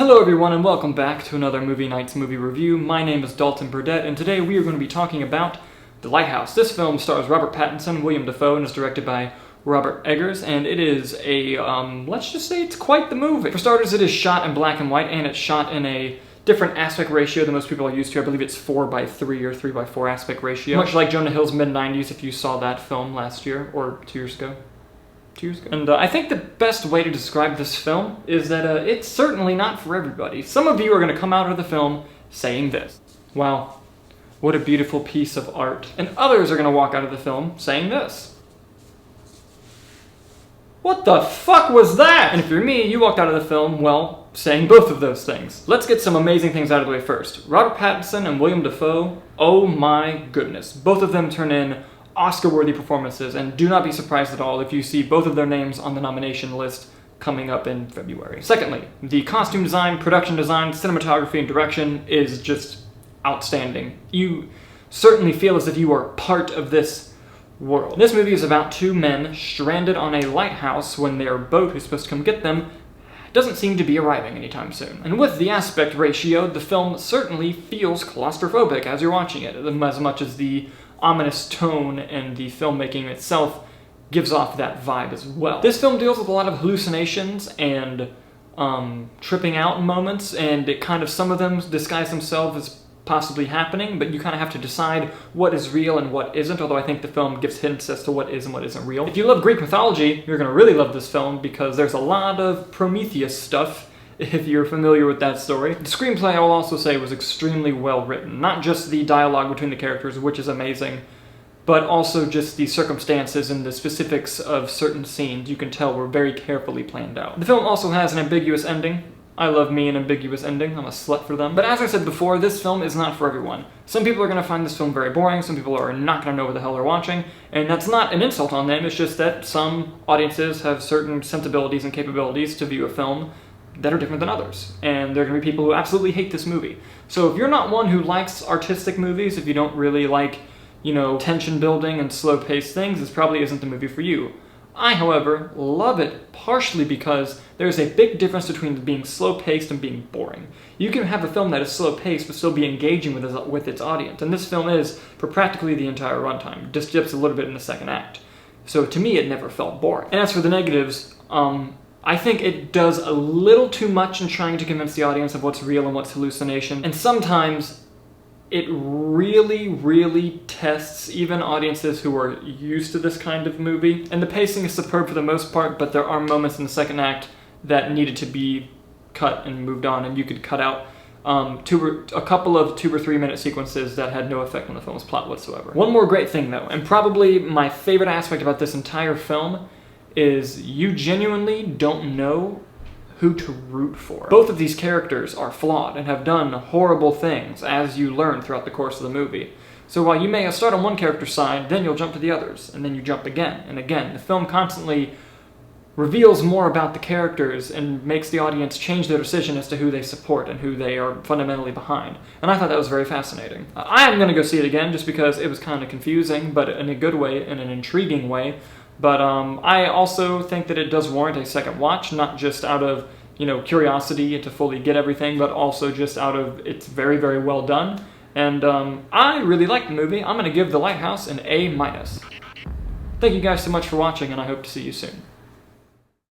Hello everyone and welcome back to another Movie Nights movie review. My name is Dalton Burdett and today we are going to be talking about The Lighthouse. This film stars Robert Pattinson, William Dafoe, and is directed by Robert Eggers, and it is a, let's just say it's quite the movie. For starters, it is shot in black and white, and it's shot in a different aspect ratio than most people are used to. I believe it's 4:3 or 3:4 aspect ratio. Much like Jonah Hill's mid-90s, if you saw that film last year, or 2 years ago. And I think the best way to describe this film is that it's certainly not for everybody. Some of you are going to come out of the film saying this: wow, what a beautiful piece of art. And others are going to walk out of the film saying this: what the fuck was that? And if you're me, you walked out of the film, well, saying both of those things. Let's get some amazing things out of the way first. Robert Pattinson and William Dafoe, oh my goodness. Both of them turn in Oscar-worthy performances, and do not be surprised at all if you see both of their names on the nomination list coming up in February. Secondly, the costume design, production design, cinematography, and direction is just outstanding. You certainly feel as if you are part of this world. This movie is about two men stranded on a lighthouse when their boat, who's supposed to come get them, doesn't seem to be arriving anytime soon. And with the aspect ratio, the film certainly feels claustrophobic as you're watching it, as much as the ominous tone and the filmmaking itself gives off that vibe as well. This film deals with a lot of hallucinations and tripping out moments, and it kind of, some of them disguise themselves as possibly happening, but you kind of have to decide what is real and what isn't, although I think the film gives hints as to what is and what isn't real. If you love Greek mythology, you're going to really love this film because there's a lot of Prometheus stuff, if you're familiar with that story. The screenplay, I will also say, was extremely well written. Not just the dialogue between the characters, which is amazing, but also just the circumstances and the specifics of certain scenes you can tell were very carefully planned out. The film also has an ambiguous ending. I love me an ambiguous ending. I'm a slut for them. But as I said before, this film is not for everyone. Some people are going to find this film very boring, some people are not going to know what the hell they're watching, and that's not an insult on them, it's just that some audiences have certain sensibilities and capabilities to view a film that are different than others, and there are going to be people who absolutely hate this movie. So if you're not one who likes artistic movies, if you don't really like, you know, tension building and slow-paced things, this probably isn't the movie for you. I, however, love it partially because there's a big difference between being slow-paced and being boring. You can have a film that is slow-paced but still be engaging with its audience, and this film is for practically the entire runtime, just dips a little bit in the second act. So to me, it never felt boring. And as for the negatives, I think it does a little too much in trying to convince the audience of what's real and what's hallucination, and sometimes it really tests even audiences who are used to this kind of movie. And the pacing is superb for the most part, but there are moments in the second act that needed to be cut and moved on, and you could cut out a couple of 2 or 3 minute sequences that had no effect on the film's plot whatsoever. One more great thing though, and probably my favorite aspect about this entire film, is you genuinely don't know who to root for. Both of these characters are flawed and have done horrible things, as you learn throughout the course of the movie. So while you may start on one character's side, then you'll jump to the others, and then you jump again and again. The film constantly reveals more about the characters and makes the audience change their decision as to who they support and who they are fundamentally behind. And I thought that was very fascinating. I am going to go see it again just because it was kind of confusing, but in a good way, in an intriguing way. But I also think that it does warrant a second watch, not just out of, you know, curiosity to fully get everything, but also just out of it's very well done. And I really like the movie. I'm going to give The Lighthouse an A-. Thank you guys so much for watching, and I hope to see you soon.